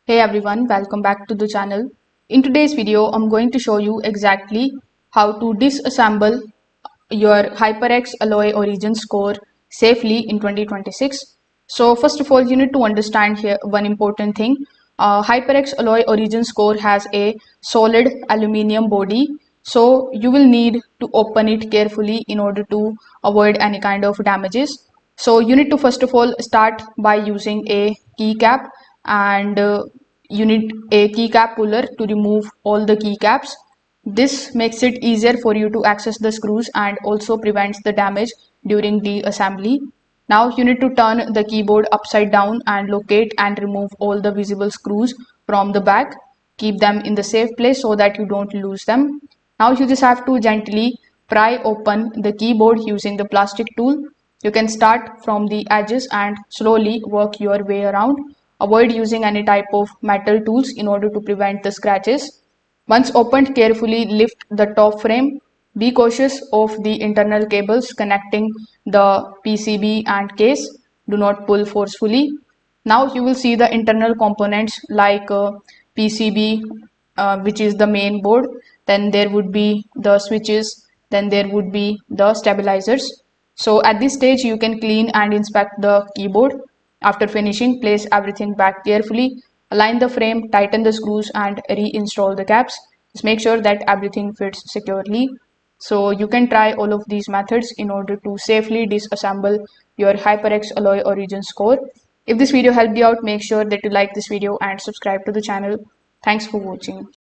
Hey everyone, welcome back to the channel. In today's video, I'm going to show you exactly how to disassemble your HyperX Alloy Origin score safely in 2026. So first of all, you need to understand here one important thing. HyperX Alloy Origin score has a solid aluminium body. So you will need to open it carefully in order to avoid any kind of damages. So you need to first of all start by using a keycap and you need a keycap puller to remove all the keycaps. This makes it easier for you to access the screws and also prevents the damage during the assembly. Now you need to turn the keyboard upside down and locate and remove all the visible screws from the back. Keep them in the safe place so that you don't lose them. Now you just have to gently pry open the keyboard using the plastic tool. You can start from the edges and slowly work your way around. Avoid using any type of metal tools in order to prevent the scratches. Once opened, carefully lift the top frame. Be cautious of the internal cables connecting the PCB and case. Do not pull forcefully. Now you will see the internal components like PCB, which is the main board. Then there would be the switches. Then there would be the stabilizers. So at this stage, you can clean and inspect the keyboard. After finishing, place everything back carefully. Align the frame, tighten the screws and reinstall the caps. Just make sure that everything fits securely. So you can try all of these methods in order to safely disassemble your HyperX Alloy Origin score. If this video helped you out, make sure that you like this video and subscribe to the channel. Thanks for watching.